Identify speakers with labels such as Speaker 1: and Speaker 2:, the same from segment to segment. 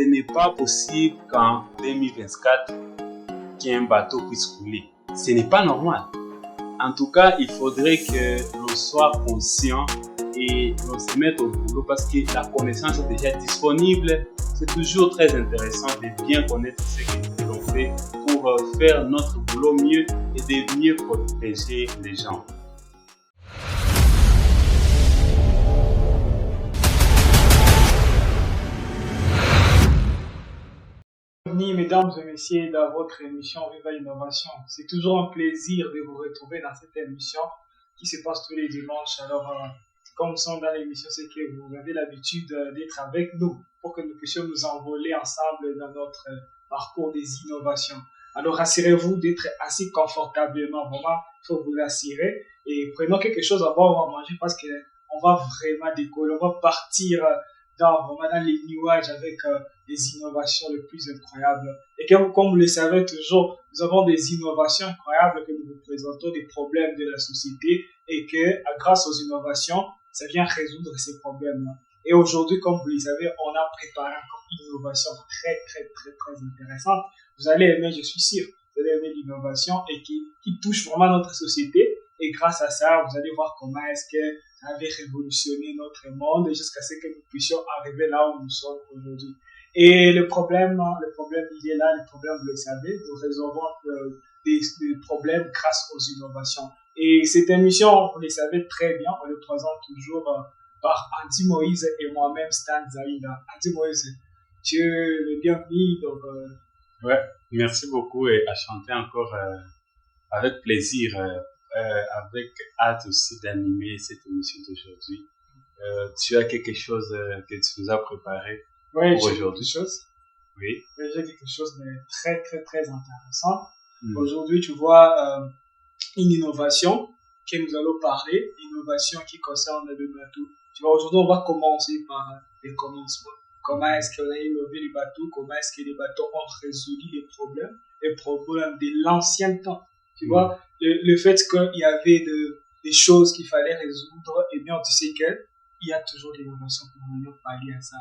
Speaker 1: Ce n'est pas possible qu'en 2024, qu'un bateau puisse couler. Ce n'est pas normal. En tout cas, il faudrait que l'on soit conscient et l'on se mette au boulot parce que la connaissance est déjà disponible. C'est toujours très intéressant de bien connaître ce que l'on fait pour faire notre boulot mieux et de mieux protéger les gens.
Speaker 2: Bienvenue, mesdames et messieurs, dans votre émission Viva Innovation. C'est toujours un plaisir de vous retrouver dans cette émission qui se passe tous les dimanches. Alors, comme nous sommes dans l'émission, c'est que vous avez l'habitude d'être avec nous pour que nous puissions nous envoler ensemble dans notre parcours des innovations. Alors, assurez-vous d'être assis confortablement. Vraiment, il faut vous l'assurer. Et prenons quelque chose à boire ou à manger parce qu'on va vraiment décoller. On va partir dans les nuages avec des innovations les plus incroyables. Et comme vous le savez toujours, nous avons des innovations incroyables que nous vous présentons, des problèmes de la société et que grâce aux innovations, ça vient résoudre ces problèmes-là. Et aujourd'hui, comme vous le savez, on a préparé encore une innovation très intéressante. Vous allez aimer, je suis sûr, vous allez aimer l'innovation et qui touche vraiment notre société. Et grâce à ça, vous allez voir comment est-ce que ça avait révolutionné notre monde jusqu'à ce que nous puissions arriver là où nous sommes aujourd'hui. Et le problème, il est là, le problème, vous le savez, nous résolvons des problèmes grâce aux innovations. Et cette émission, vous le savez très bien, on le présente toujours par Andy Moïse et moi-même, Stan Zaïda. Andy Moïse, tu es le bienvenu. Donc,
Speaker 1: Ouais, merci beaucoup et à chanter encore avec plaisir. Avec hâte aussi d'animer cette émission d'aujourd'hui. Tu as quelque chose que tu nous as préparé pour aujourd'hui? Oui.
Speaker 2: J'ai quelque chose de très intéressant. Aujourd'hui, tu vois une innovation que nous allons parler, innovation qui concerne le bateau. Tu vois, aujourd'hui, on va commencer par les commencements. Comment est-ce qu'on a innové les bateaux? Comment est-ce que les bateaux ont résolu les problèmes de l'ancien temps? Tu vois, le fait qu'il y avait des choses qu'il fallait résoudre, eh bien, tu sais qu'il y a toujours des innovations pour venir pallier à ça.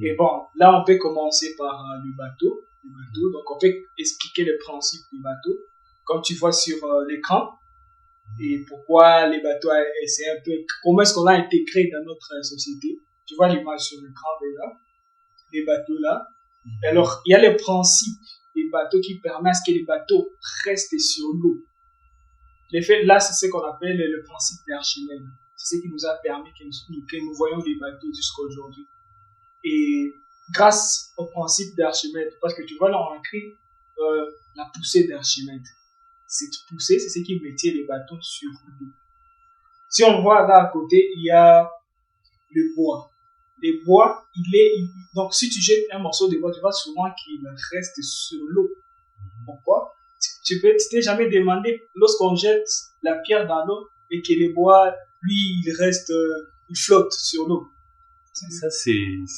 Speaker 2: Et bon, là, on peut commencer par le bateau. Donc, on peut expliquer le principe du bateau, comme tu vois sur l'écran, et pourquoi les bateaux, c'est un peu, comment est-ce qu'on l'a intégré dans notre société. Tu vois l'image sur l'écran déjà, les bateaux là. Alors, il y a le principe des bateaux qui permet à ce que les bateaux restent sur l'eau. L'effet là, c'est ce qu'on appelle le principe d'Archimède. C'est ce qui nous a permis que nous voyons les bateaux jusqu'à aujourd'hui. Et grâce au principe d'Archimède, parce que tu vois là, on a écrit la poussée d'Archimède. Cette poussée, c'est ce qui mettait les bateaux sur l'eau. Si on voit là à côté, il y a le bois. Le bois, donc si tu jettes un morceau de bois, tu vois souvent qu'il reste sur l'eau. Pourquoi? Tu t'es jamais demandé, lorsqu'on jette la pierre dans l'eau et que le bois, lui, il flotte sur l'eau.
Speaker 1: Ça, c'est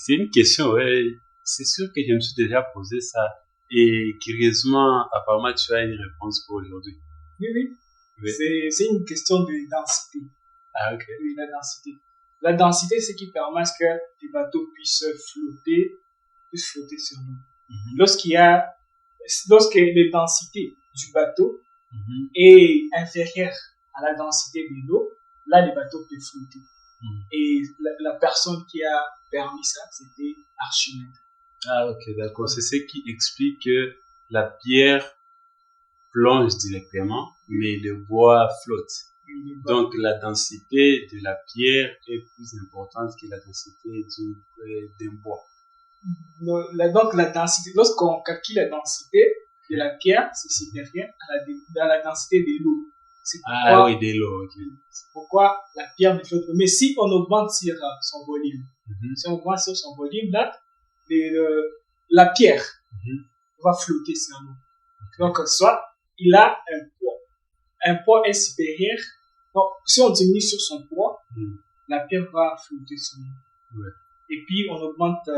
Speaker 1: une question, ouais. C'est sûr que je me suis déjà posé ça. Et curieusement, apparemment, tu as une réponse pour aujourd'hui.
Speaker 2: Oui. C'est une question de densité.
Speaker 1: Ah, ok.
Speaker 2: Oui, la densité. La densité, c'est ce qui permet que les bateaux puissent flotter sur l'eau. Lorsque la densité du bateau est inférieure à la densité de l'eau, là, les bateaux peuvent flotter. Et la personne qui a permis ça, c'était Archimède.
Speaker 1: Ah, ok, d'accord. C'est ce qui explique que la pierre plonge directement, mais le bois flotte. Donc, la densité de la pierre est plus importante que la densité d'un bois.
Speaker 2: Donc, la densité, lorsqu'on calcule la densité de la pierre, c'est supérieur à la densité de l'eau.
Speaker 1: De l'eau, ok.
Speaker 2: C'est pourquoi la pierre ne flotte pas. Mais si on augmente sur son volume, si on augmente sur son volume, là, la pierre va flotter sur l'eau. Donc, soit il a un poids. Un poids est supérieur. Donc, si on diminue sur son poids, la pierre va flotter sur l'eau.
Speaker 1: Ouais.
Speaker 2: Et puis, on augmente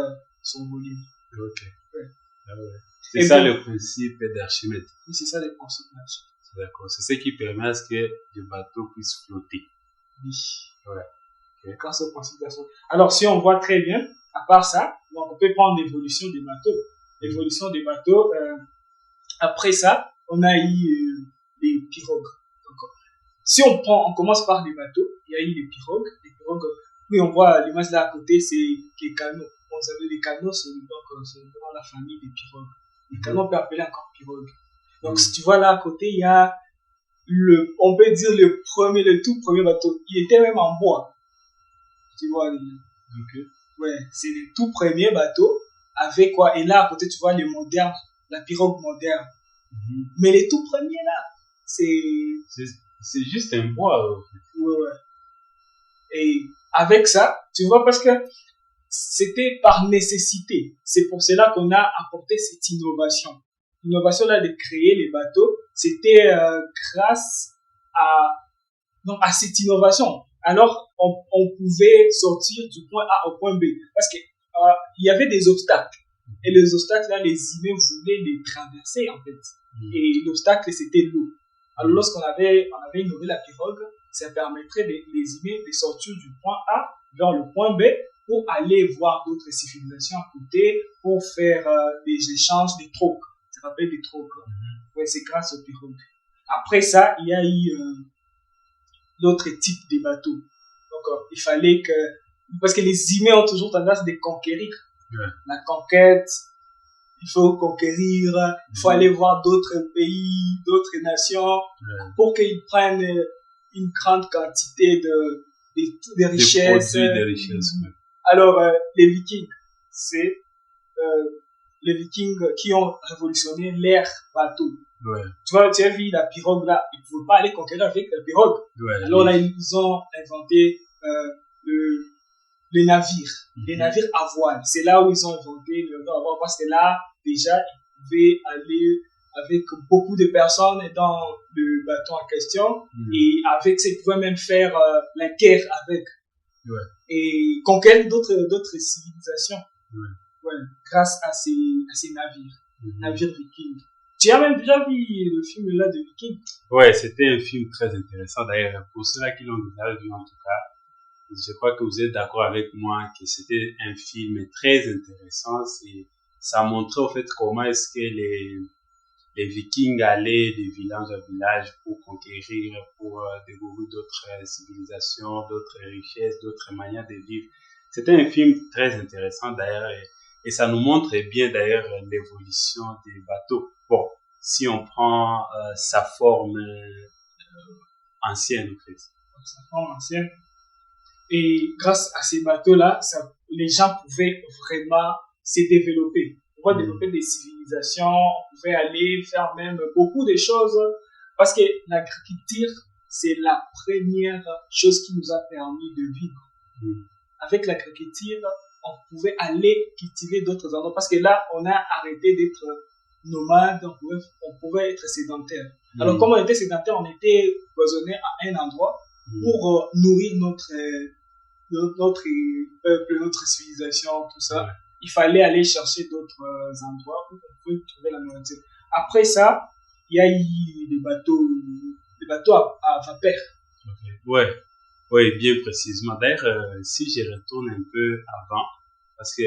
Speaker 2: son volume.
Speaker 1: Ok. Ouais. Ah ouais. C'est ça le principe d'Archimède.
Speaker 2: Oui, c'est ça le principe d'Archimède.
Speaker 1: D'accord. C'est ce qui permet à ce que le bateau puisse flotter.
Speaker 2: Oui.
Speaker 1: Ouais. Okay.
Speaker 2: Grâce au principe d'Archimède. Alors, si on voit très bien, À part ça, donc on peut prendre l'évolution des bateaux. L'évolution des bateaux, après ça, on a eu les pirogues. Donc, si on commence par les bateaux, il y a eu les pirogues. Les pirogues, oui, on voit l'image là à côté, c'est les canots. Vous savez, les canots, c'est dans la famille des pirogues. Les canots, on peut appeler encore pirogues. Donc, si tu vois là à côté, il y a on peut dire le tout premier bateau. Il était même en bois. Tu vois, ouais, c'est le tout premier bateau avec quoi. Et là, à côté, tu vois les modernes, la pirogue moderne. Mais les tout premiers là,
Speaker 1: c'est juste un bois.
Speaker 2: Ouais. Et avec ça, tu vois, parce que c'était par nécessité. C'est pour cela qu'on a apporté cette innovation. L'innovation là de créer les bateaux, c'était grâce à cette innovation. Alors, on pouvait sortir du point A au point B. Parce que il y avait des obstacles. Et les obstacles là, les humains voulaient les traverser en fait. Et l'obstacle, c'était l'eau. Alors, lorsqu'on avait innové la pirogue, ça permettrait les humains de sortir du point A vers le point B pour aller voir d'autres civilisations à côté, pour faire des échanges, des trocs. Ça s'appelle des trocs. Ouais, c'est grâce aux pirogues. Après ça, il y a eu d'autres types de bateaux. Donc, il fallait que... Parce que les humains ont toujours tendance à conquérir.
Speaker 1: Ouais.
Speaker 2: La conquête, il faut conquérir, il faut aller voir d'autres pays, d'autres nations, pour qu'ils prennent une grande quantité de richesses.
Speaker 1: Des richesses.
Speaker 2: Alors, les Vikings, c'est les Vikings qui ont révolutionné l'ère bateau.
Speaker 1: Ouais.
Speaker 2: Tu vois, tu as vu la pirogue là, ils ne pouvaient pas aller conquérir avec la pirogue.
Speaker 1: Ouais,
Speaker 2: alors là, ils ont inventé les navires, les navires à voile. C'est là où ils ont inventé le navire à voile, parce que là, déjà, ils pouvaient aller avec beaucoup de personnes dans le bateau en question, et avec ça, ils pouvaient même faire la guerre avec, et conquérir d'autres civilisations, grâce à ces navires, navires vikings. Tu as même déjà vu le film là de Viking?
Speaker 1: Ouais, c'était un film très intéressant. D'ailleurs, pour ceux-là qui l'ont déjà vu, en tout cas, je crois que vous êtes d'accord avec moi que c'était un film très intéressant. Ça montrait au fait comment est-ce que les Vikings allaient de village à village pour conquérir, pour découvrir d'autres civilisations, d'autres richesses, d'autres manières de vivre. C'était un film très intéressant d'ailleurs, et ça nous montre bien d'ailleurs l'évolution des bateaux. Bon, si on prend sa forme ancienne en fait.
Speaker 2: Sa forme ancienne. Et grâce à ces bateaux-là, les gens pouvaient vraiment se développer. On pouvait développer des civilisations, on pouvait aller faire même beaucoup de choses. Parce que l'agriculture, c'est la première chose qui nous a permis de vivre. Avec l'agriculture, on pouvait aller cultiver d'autres endroits. Parce que là, on a arrêté d'être nomade, on pouvait être sédentaire. Alors, comme on était sédentaire, on était cloisonné à un endroit pour nourrir notre peuple, notre civilisation, tout ça. Il fallait aller chercher d'autres endroits où on pouvait trouver la nourriture. Après ça, il y a eu des bateaux à vapeur.
Speaker 1: Ouais, bien précisément. D'ailleurs, si je retourne un peu avant, parce que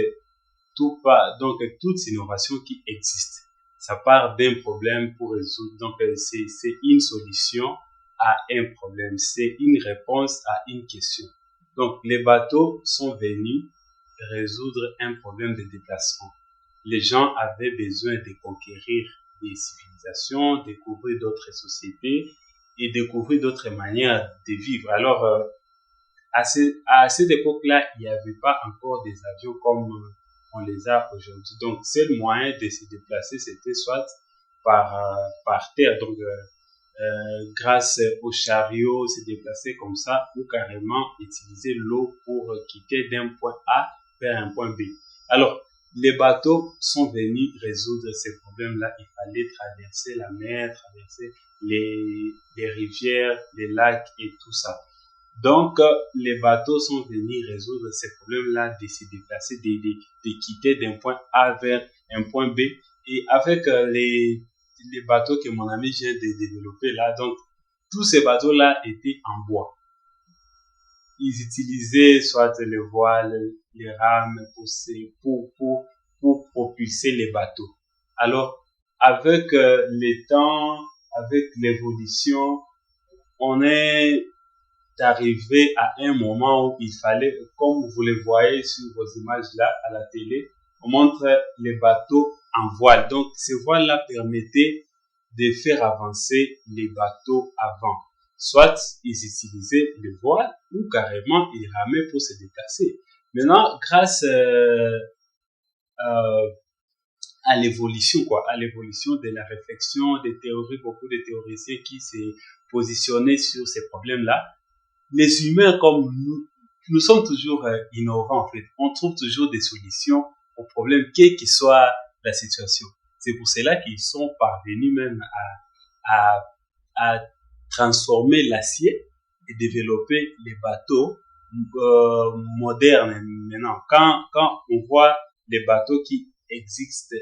Speaker 1: donc toute innovation qui existe, ça part d'un problème pour résoudre. Donc, c'est une solution à un problème. C'est une réponse à une question. Donc, les bateaux sont venus résoudre un problème de déplacement. Les gens avaient besoin de conquérir des civilisations, découvrir d'autres sociétés et découvrir d'autres manières de vivre. Alors, à cette époque-là, il n'y avait pas encore des avions comme on les a aujourd'hui. Donc, seul moyen de se déplacer, c'était soit par terre. Donc, grâce aux chariots, se déplacer comme ça, ou carrément utiliser l'eau pour quitter d'un point A vers un point B. Alors, les bateaux sont venus résoudre ces problèmes-là. Il fallait traverser la mer, traverser les rivières, les lacs et tout ça. Donc, les bateaux sont venus résoudre ces problèmes-là, de se déplacer, de quitter d'un point A vers un point B. Et avec les bateaux que mon ami vient de développer là, donc, tous ces bateaux-là étaient en bois. Ils utilisaient soit le voile, les rames pour propulser les bateaux. Alors, avec le temps, avec l'évolution, on est arrivé à un moment où il fallait, comme vous le voyez sur vos images là à la télé, on montre les bateaux en voile. Donc, ces voiles-là permettaient de faire avancer les bateaux avant. Soit ils utilisaient les voiles ou carrément ils ramaient pour se déplacer. Maintenant, grâce à l'évolution, à l'évolution de la réflexion, des théories, beaucoup de théoriciens qui s'est positionné sur ces problèmes-là, les humains comme nous sommes toujours innovants en fait. On trouve toujours des solutions aux problèmes, quelle que soit la situation. C'est pour cela qu'ils sont parvenus même à transformer l'acier et développer les bateaux modernes maintenant. Quand on voit les bateaux qui existent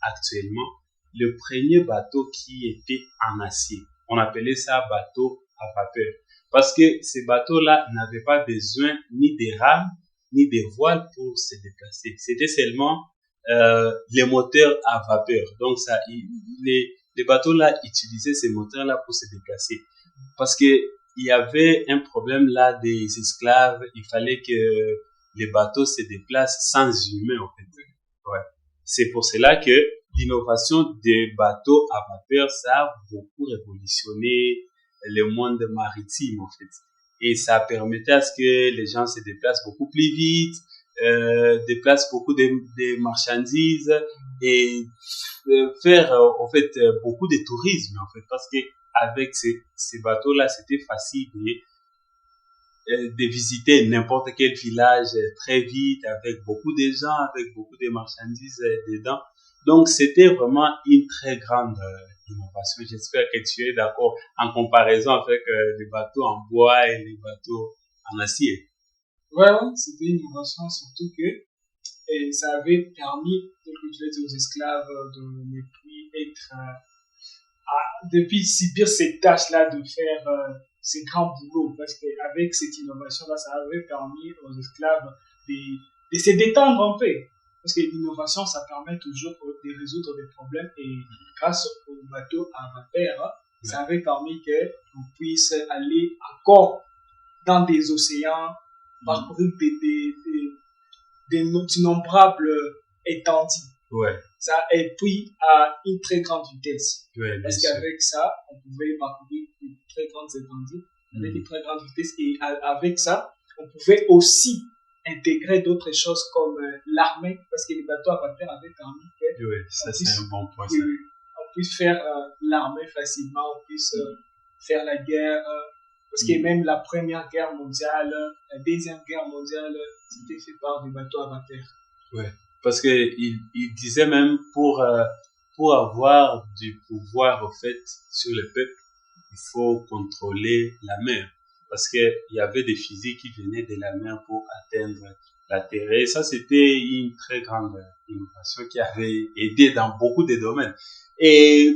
Speaker 1: actuellement, le premier bateau qui était en acier, on appelait ça bateau à vapeur. Parce que ces bateaux-là n'avaient pas besoin ni des rames, ni des voiles pour se déplacer. C'était seulement les moteurs à vapeur. Donc les bateaux-là utilisaient ces moteurs-là pour se déplacer. Parce que il y avait un problème là des esclaves. Il fallait que les bateaux se déplacent sans humains, en fait. Ouais. C'est pour cela que l'innovation des bateaux à vapeur, ça a beaucoup révolutionné le monde maritime, en fait. Et ça permettait à ce que les gens se déplacent beaucoup plus vite, déplacent beaucoup de marchandises et faire, en fait, beaucoup de tourisme, en fait, parce que avec ces bateaux-là, c'était facile de visiter n'importe quel village très vite, avec beaucoup de gens, avec beaucoup de marchandises dedans. Donc, c'était vraiment une très grande innovation. J'espère que tu es d'accord en comparaison avec les bateaux en bois et les bateaux en acier.
Speaker 2: Ouais, c'était une innovation, surtout que ça avait permis, tel que tu l'as dit, aux esclaves de ne plus être, depuis subir ces tâches-là de faire ces grands boulots, parce qu'avec cette innovation-là, ça avait permis aux esclaves de se détendre un peu. Parce que l'innovation, ça permet toujours de résoudre des problèmes, et grâce au bateau à vapeur, ça avait permis qu'on puisse aller encore dans des océans, parcourir d'innombrables étendues.
Speaker 1: Ouais.
Speaker 2: Ça, et puis à une très grande vitesse.
Speaker 1: Ouais,
Speaker 2: parce qu'avec ça, on pouvait parcourir une très grande étendue avec une très grande vitesse, et avec ça, on pouvait aussi intégrer d'autres choses comme l'armée, parce que les bateaux à vapeur avaient permis que
Speaker 1: ça c'est un bon point.
Speaker 2: On puisse faire l'armée facilement, on puisse faire la guerre, parce que même la première guerre mondiale, la deuxième guerre mondiale, c'était fait par des bateaux à vapeur.
Speaker 1: Ouais, parce que il disait même pour avoir du pouvoir au fait sur le peuple, il faut contrôler la mer, parce que il y avait des fusils qui venaient de la mer pour atteindre la terre. Et ça, c'était une très grande innovation qui avait aidé dans beaucoup de domaines. Et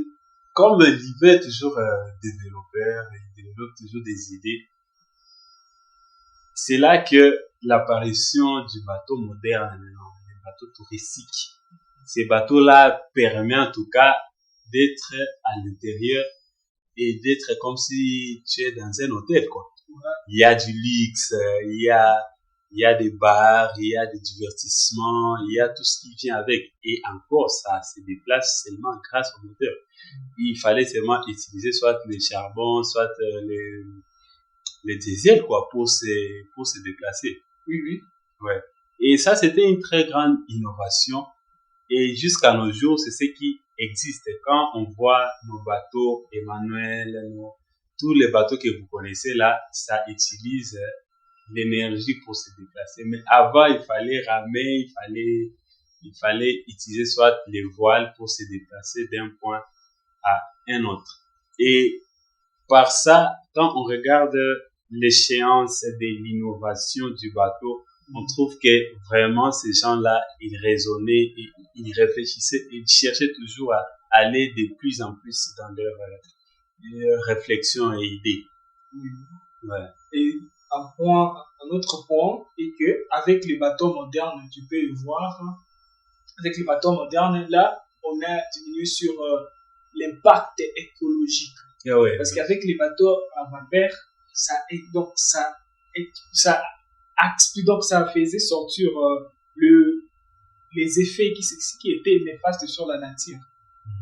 Speaker 1: comme l'IV est toujours développeur, il développe toujours des idées, c'est là que l'apparition du bateau moderne, les bateaux touristiques, ces bateaux-là permettent en tout cas d'être à l'intérieur et d'être comme si tu es dans un hôtel, quoi. Il y a du luxe, il y a des bars, il y a des divertissements, il y a tout ce qui vient avec. Et encore, ça se déplace seulement grâce au moteur. Il fallait seulement utiliser soit les charbons, soit les diesels, quoi, pour se déplacer.
Speaker 2: Oui.
Speaker 1: Ouais. Et ça, c'était une très grande innovation. Et jusqu'à nos jours, c'est ce qui existe. Quand on voit nos bateaux, Emmanuel, tous les bateaux que vous connaissez là, ça utilise l'énergie pour se déplacer. Mais avant, il fallait ramer, il fallait utiliser soit les voiles pour se déplacer d'un point à un autre. Et par ça, quand on regarde l'échéance de l'innovation du bateau, on trouve que vraiment ces gens-là, ils raisonnaient, ils réfléchissaient, ils cherchaient toujours à aller de plus en plus dans leurs réflexions et idées.
Speaker 2: Ouais. Et un autre point est que avec les bateaux modernes, tu peux le voir, avec les bateaux modernes, là, on a diminué sur l'impact écologique.
Speaker 1: Ah ouais.
Speaker 2: Parce qu'avec les bateaux à vapeur, ça faisait sortir les effets qui étaient néfastes sur la nature.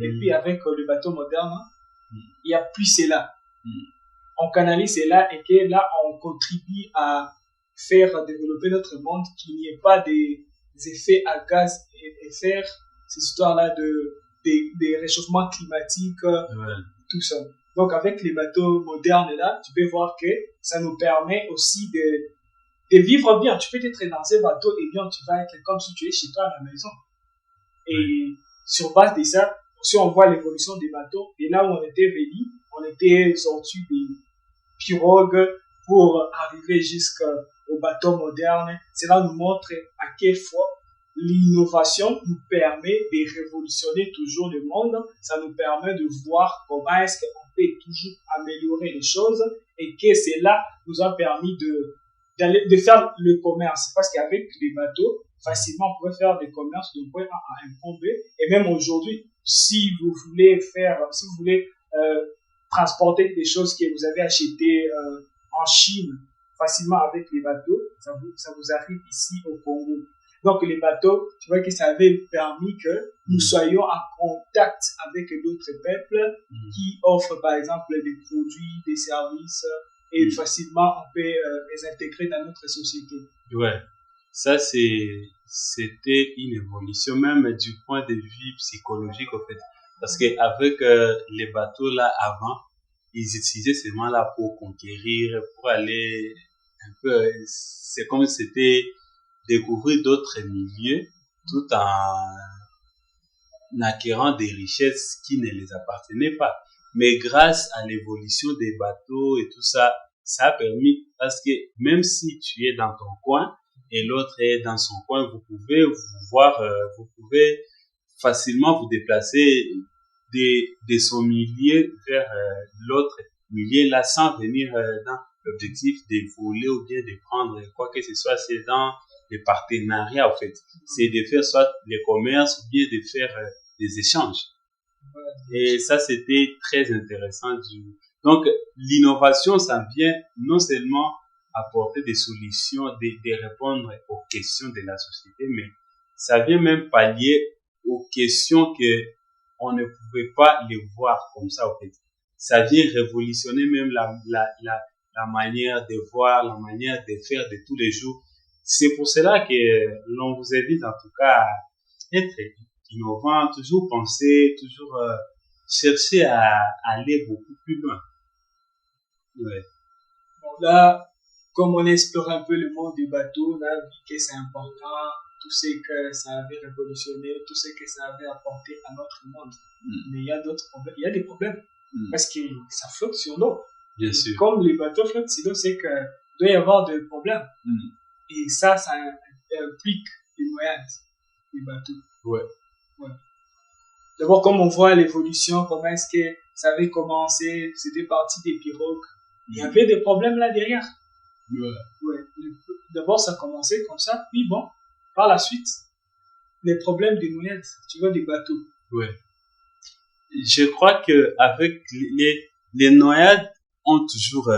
Speaker 2: Et puis avec le bateau moderne, il n'y a plus cela. On canalise cela et que là, on contribue à faire développer notre monde, qu'il n'y ait pas des effets à gaz et faire ces histoires-là des réchauffements climatiques, tout ça. Donc avec les bateaux modernes là, tu peux voir que ça nous permet aussi de vivre bien. Tu peux être dans un bateau et bien tu vas être comme si tu es chez toi à la maison. Et sur base de ça, si on voit l'évolution des bateaux, et là où on était venu, on était sorti des pirogues pour arriver jusqu'au bateau moderne. Cela nous montre à quelle fois l'innovation nous permet de révolutionner toujours le monde. Ça nous permet de voir comment est-ce qu'on peut toujours améliorer les choses et que cela nous a permis de faire le commerce. Parce qu'avec les bateaux, facilement, on pouvait faire des commerces de point A à un point B. Et même aujourd'hui, si vous voulez transporter des choses que vous avez achetées en Chine facilement avec les bateaux, ça vous arrive ici au Congo. Donc les bateaux, tu vois que ça avait permis que nous soyons en contact avec d'autres peuples qui offrent par exemple des produits, des services et facilement on peut les intégrer dans notre société.
Speaker 1: Ouais, ça c'était une évolution même du point de vue psychologique en fait. Parce qu'avec les bateaux là avant, ils utilisaient seulement là pour conquérir, pour aller un peu, c'est comme si c'était découvrir d'autres milieux tout en acquérant des richesses qui ne les appartenaient pas. Mais grâce à l'évolution des bateaux et tout ça, ça a permis, parce que même si tu es dans ton coin et l'autre est dans son coin, vous pouvez vous voir, vous pouvez facilement vous déplacer de son milieu vers l'autre milieu là sans venir dans l'objectif de voler ou bien de prendre quoi que ce soit. C'est dans les partenariats en fait. C'est de faire soit les commerces ou bien de faire des échanges. Et ça c'était très intéressant. Donc l'innovation ça vient non seulement apporter des solutions, de répondre aux questions de la société, mais ça vient même pallier aux questions que on ne pouvait pas les voir comme ça en fait. Ça vient révolutionner même la manière de voir, la manière de faire de tous les jours. C'est pour cela que l'on vous invite en tout cas à être innovant, toujours penser, toujours chercher à aller beaucoup plus loin. Ouais.
Speaker 2: Bon, là, comme on explore un peu le monde du bateau, on a vu que c'est important, tout ce que ça avait révolutionné, tout ce que ça avait apporté à notre monde. Mais il y a d'autres problèmes. Il y a des problèmes parce que ça flotte sur l'eau.
Speaker 1: Bien sûr.
Speaker 2: Comme les bateaux flottent sur l'eau, c'est qu'il doit y avoir des problèmes. Et ça implique des noyades des bateaux.
Speaker 1: Ouais.
Speaker 2: D'abord, comme on voit l'évolution, comment est-ce que ça avait commencé, c'était parti des pirogues. Il y avait des problèmes là derrière. Ouais. D'abord, ça commençait comme ça, puis bon, par la suite, les problèmes des noyades, tu vois, des bateaux.
Speaker 1: Ouais. Je crois que avec les noyades ont toujours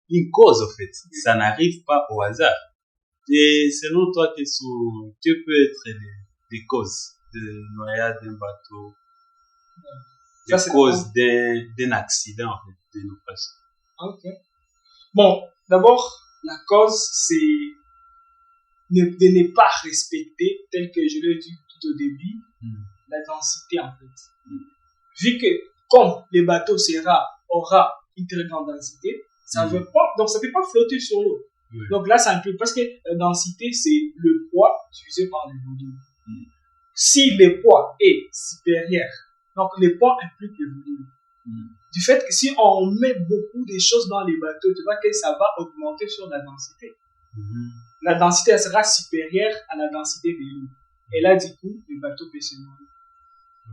Speaker 1: une cause en fait. Ça n'arrive pas au hasard. Et selon toi, que peut être les causes de noyade d'un bateau, les causes d'un accident en fait, de naufrage?
Speaker 2: Ok. Bon, d'abord, la cause, c'est de ne pas respecter, tel que je l'ai dit tout au début, la densité en fait. Vu que comme le bateau aura une très grande densité, ça veut pas, donc ça ne peut pas flotter sur l'eau. Donc là, ça implique, parce que la densité, c'est le poids divisé par le volume. Si le poids est supérieur, donc le poids implique le volume. Du fait que si on met beaucoup de choses dans les bateaux, tu vois que ça va augmenter sur la densité. La densité, elle sera supérieure à la densité de l'eau. Et là, du coup, le bateau peut se noyer.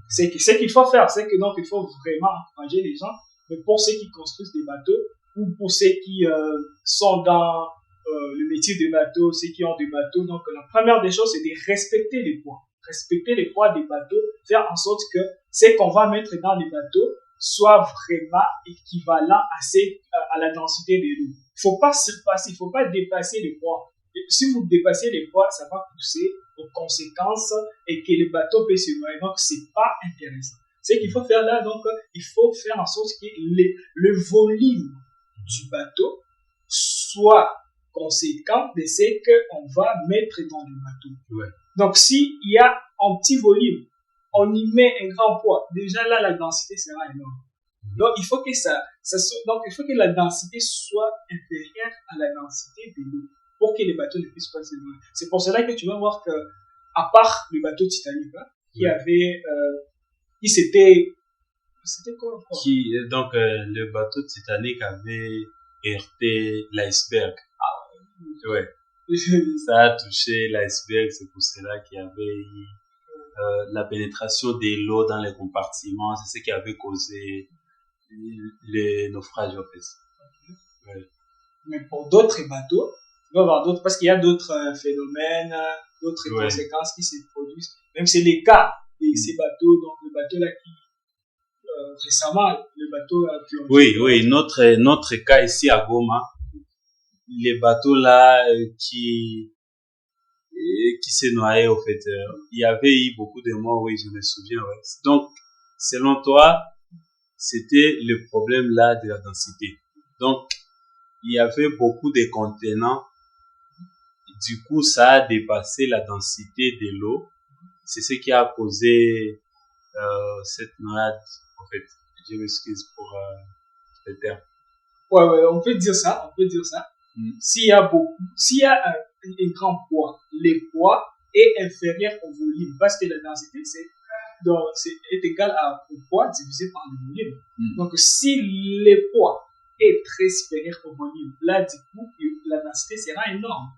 Speaker 2: Ce qu'il faut faire, c'est que donc il faut vraiment encourager les gens, mais pour ceux qui construisent des bateaux, ou pour ceux qui sont dans le métier des bateaux, ceux qui ont des bateaux. Donc, la première des choses, c'est de respecter les poids. Respecter les poids des bateaux, faire en sorte que ce qu'on va mettre dans les bateaux soit vraiment équivalent à la densité de l'eau. Il faut pas surpasser, il faut pas dépasser les poids. Et si vous dépassez les poids, ça va pousser aux conséquences et que le bateau peut se noyer. Donc, c'est pas intéressant. Ce qu'il faut faire là, donc, il faut faire en sorte que le volume du bateau soit conséquent de ce qu'on va mettre dans le bateau.
Speaker 1: Ouais.
Speaker 2: Donc, s'il y a un petit volume, on y met un grand poids. Déjà là, la densité sera énorme. Donc, il faut que il faut que la densité soit inférieure à la densité de l'eau pour que les bateaux ne puissent pas se noyer. C'est pour cela que tu vas voir que, à part le bateau Titanic, qui avait, c'était quoi encore?
Speaker 1: Donc, le bateau Titanic avait heurté l'iceberg. Ouais. Ça a touché l'iceberg, c'est pour cela qu'il y avait la pénétration de l'eau dans les compartiments, c'est ce qui avait causé les naufrages en fait. Ouais.
Speaker 2: Mais pour d'autres bateaux, il va y avoir d'autres, parce qu'il y a d'autres phénomènes, d'autres conséquences qui se produisent. Même c'est les cas de ces bateaux, donc le bateau là qui récemment, le bateau qui ont...
Speaker 1: Oui, notre cas ici à Goma, les bateaux là qui s'est noyé au fait. Il y avait eu beaucoup de morts, oui, je me souviens. Ouais. Donc, selon toi, c'était le problème là de la densité. Donc, il y avait beaucoup de contenants. Du coup, ça a dépassé la densité de l'eau. C'est ce qui a causé cette noyade, en fait. Je m'excuse pour le terme.
Speaker 2: Ouais, on peut dire ça. S'il y a un grand poids, le poids est inférieur au volume, parce que la densité est égal au poids divisé par le volume. Donc, si le poids est très supérieur au volume, là, du coup, la densité sera énorme.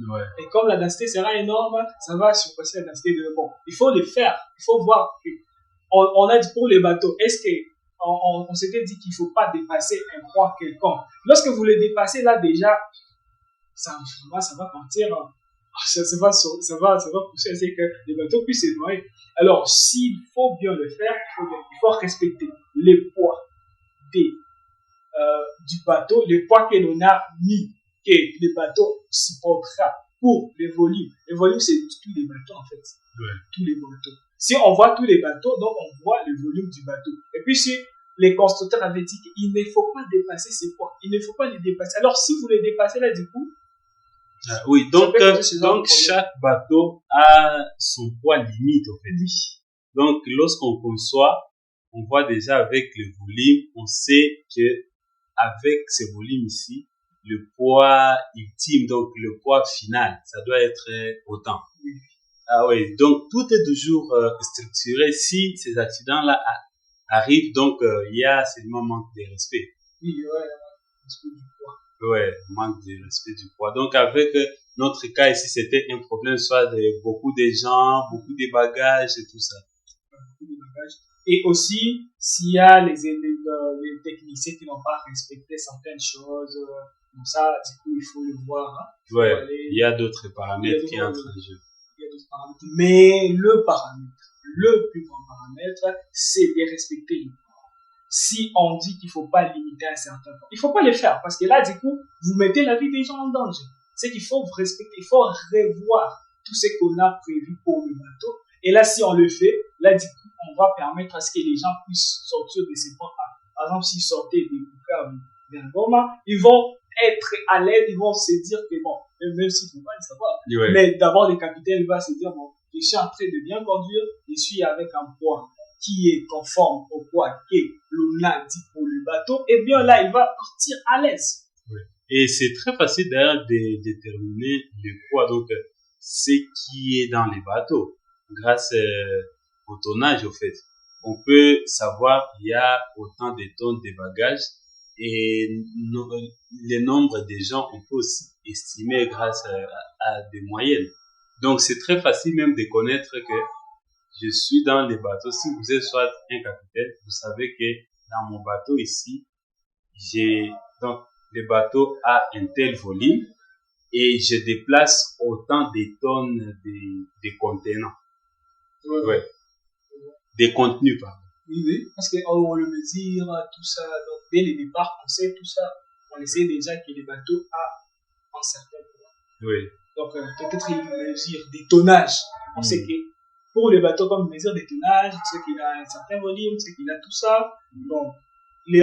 Speaker 1: Ouais.
Speaker 2: Et comme la densité sera énorme, ça va surpasser la densité de... Bon, il faut le faire. Il faut voir. On a dit pour les bateaux, est-ce que on s'était dit qu'il ne faut pas dépasser un poids quelconque. Lorsque vous le dépassez, là, déjà, ça va partir, ça va pousser à ce que les bateaux puissent se noyer. Alors, s'il faut bien le faire, il faut respecter les poids du bateau, les poids que l'on a mis, que le bateau supportera pour les volumes. Les volumes, c'est tous les bateaux, en fait.
Speaker 1: Ouais.
Speaker 2: Tous les bateaux. Si on voit tous les bateaux, donc on voit le volume du bateau. Et puis, si les constructeurs avaient dit qu'il ne faut pas dépasser ces poids, il ne faut pas les dépasser. Alors, si vous les dépassez là, du coup...
Speaker 1: oui, donc chaque bateau a son poids limite, en fait.
Speaker 2: Oui.
Speaker 1: Donc, lorsqu'on conçoit, on voit déjà avec le volume, on sait que avec ce volume ici, le poids ultime, donc le poids final, ça doit être autant.
Speaker 2: Oui.
Speaker 1: Ah oui, donc tout est toujours structuré. Si ces accidents-là arrivent, donc il y a seulement manque de respect.
Speaker 2: Oui, ouais, respect du poids.
Speaker 1: Ouais, manque de respect du poids. Donc avec notre cas ici, c'était un problème soit de beaucoup de gens, beaucoup de bagages et tout ça.
Speaker 2: Beaucoup de bagages. Et aussi, s'il y a les techniciens qui n'ont pas respecté certaines choses, comme ça, du coup, il faut le voir. Hein.
Speaker 1: Ouais, il y a d'autres paramètres qui entrent en jeu.
Speaker 2: Il y a d'autres paramètres. Mais le plus grand paramètre, c'est de respecter le poids. Si on dit qu'il ne faut pas limiter un certain temps, il ne faut pas le faire, parce que là, du coup, vous mettez la vie des gens en danger. C'est qu'il faut respecter, il faut revoir tout ce qu'on a prévu pour le bateau. Et là, si on le fait, là, du coup, on va permettre à ce que les gens puissent sortir de ces points. Par exemple, s'ils sortaient des Buka ou d'un Goma, ils vont être à l'aise, ils vont se dire que bon, même s'ils ne font pas le savoir,
Speaker 1: Ouais.
Speaker 2: mais d'abord, le capitaine va se dire, bon, je suis en train de bien conduire, je suis avec un poids qui est conforme au poids que l'on a dit pour le bateau, et bien là, il va partir à l'aise.
Speaker 1: Ouais. Et c'est très facile d'ailleurs de déterminer le poids, donc ce qui est dans les bateaux, grâce au tonnage au fait. On peut savoir qu'il y a autant de tonnes de bagages et le nombre de gens, on peut aussi estimer grâce à des moyennes. Donc c'est très facile même de connaître que je suis dans les bateaux. Si vous êtes soit un capitaine, vous savez que dans mon bateau ici, j'ai Donc, le bateau a un tel volume et je déplace autant de tonnes de contenants. Ouais. Des contenus, pardon.
Speaker 2: Oui, parce qu'on le mesure, tout ça. Donc, dès le départ, on sait tout ça. On sait déjà que le bateau a un certain poids.
Speaker 1: Oui.
Speaker 2: Donc, peut-être il mesure des tonnages. On sait que pour le bateau, comme il mesure des tonnages, on sait qu'il a un certain volume, on sait qu'il a tout ça. Donc,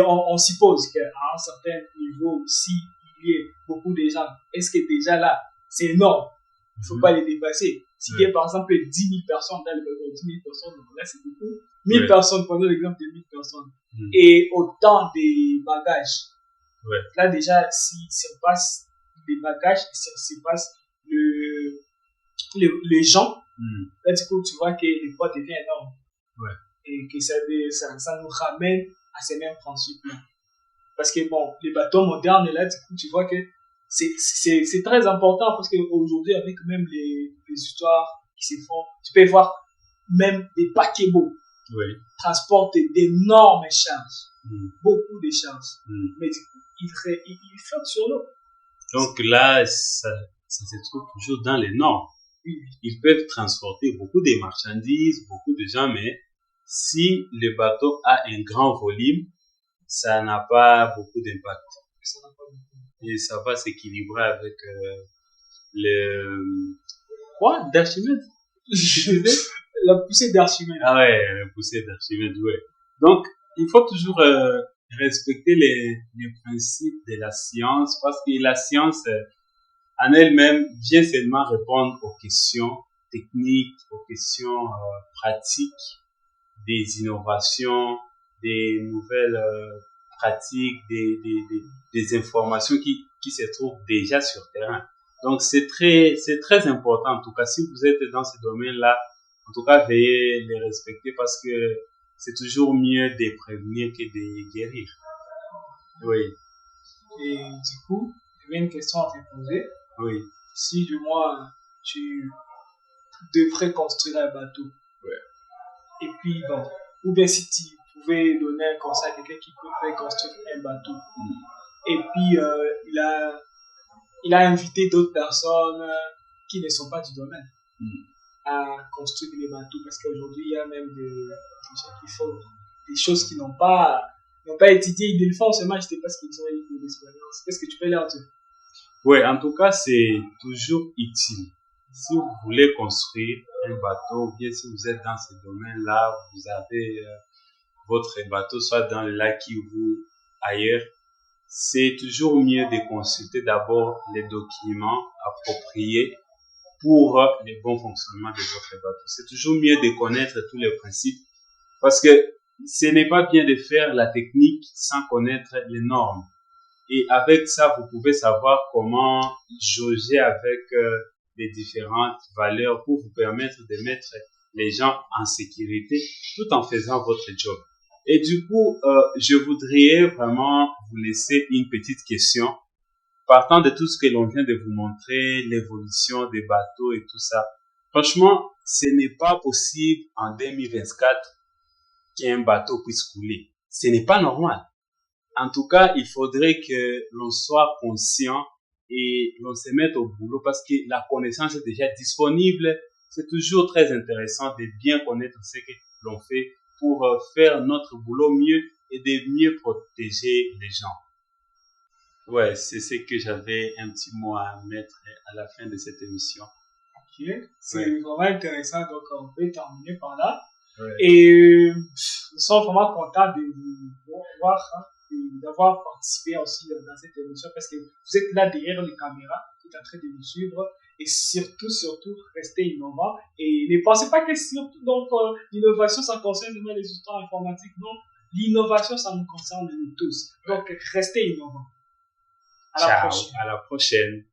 Speaker 2: on suppose qu'à un certain niveau, s'il y a beaucoup de gens, est-ce que déjà là, c'est énorme? Il ne faut pas les dépasser. S'il y a par exemple 10 000 personnes dans le bateau, 10 000 personnes, là c'est beaucoup. 1000 personnes, prenons l'exemple de 1000 personnes. Et autant de bagages. Là déjà, si on passe les bagages, si on se passe les gens, là du coup tu vois que le poids devient énorme. Et que ça nous ramène à ces mêmes principes-là. Parce que bon, les bateaux modernes, là du coup tu vois que c'est très important parce qu'aujourd'hui, avec même les histoires qui se font, tu peux voir même des paquebots transportent d'énormes charges, beaucoup de charges. Mais du coup, ils flottent sur l'eau.
Speaker 1: Donc là, ça se trouve toujours dans les normes. Ils peuvent transporter beaucoup de marchandises, beaucoup de gens, mais si le bateau a un grand volume, ça n'a pas beaucoup d'impact. Et ça va s'équilibrer avec quoi d'Archimède?
Speaker 2: La poussée d'Archimède.
Speaker 1: Ah ouais, la poussée d'Archimède, ouais. Donc, il faut toujours respecter les principes de la science parce que la science en elle-même vient seulement répondre aux questions techniques, aux questions pratiques, des innovations, des nouvelles pratiques, des informations qui se trouvent déjà sur terrain. Donc c'est très important. En tout cas, si vous êtes dans ce domaine-là, en tout cas, veuillez les respecter parce que c'est toujours mieux de prévenir que de guérir. Oui.
Speaker 2: Et du coup, j'avais une question à te poser.
Speaker 1: Oui.
Speaker 2: Si du moins tu devrais construire un bateau. Et puis bon, ou bien si tu pouvais donner un conseil à quelqu'un qui peut construire un bateau. Et puis il a invité d'autres personnes qui ne sont pas du domaine à construire des bateaux parce qu'aujourd'hui il y a même des gens qui font des choses qui n'ont pas étudié, ils le font seulement, je ne sais pas ce qu'ils ont eu de l'expérience. Qu'est-ce que tu peux leur dire?
Speaker 1: Oui, en tout cas, c'est toujours utile. Si vous voulez construire un bateau, ou bien si vous êtes dans ce domaine-là, vous avez votre bateau soit dans le lac ou ailleurs, c'est toujours mieux de consulter d'abord les documents appropriés pour le bon fonctionnement de votre bateau. C'est toujours mieux de connaître tous les principes parce que ce n'est pas bien de faire la technique sans connaître les normes. Et avec ça, vous pouvez savoir comment jauger avec les différentes valeurs pour vous permettre de mettre les gens en sécurité tout en faisant votre job. Et du coup, je voudrais vraiment vous laisser une petite question. Partant de tout ce que l'on vient de vous montrer, l'évolution des bateaux et tout ça, franchement, ce n'est pas possible en 2024 qu'un bateau puisse couler. Ce n'est pas normal. En tout cas, il faudrait que l'on soit conscient et l'on se mette au boulot parce que la connaissance est déjà disponible. C'est toujours très intéressant de bien connaître ce que l'on fait pour faire notre boulot mieux et de mieux protéger les gens. Ouais, c'est ce que j'avais un petit mot à mettre à la fin de cette émission.
Speaker 2: Ok, c'est vraiment intéressant, donc on peut terminer par là. Et nous sommes vraiment contents de vous voir, d'avoir participé aussi dans cette émission parce que vous êtes là derrière les caméras, vous êtes en train de nous suivre et surtout, restez innovants et ne pensez pas que surtout donc l'innovation ça concerne seulement les histoires informatiques, non, l'innovation ça nous concerne nous tous, donc restez innovants.
Speaker 1: Ciao, à la prochaine.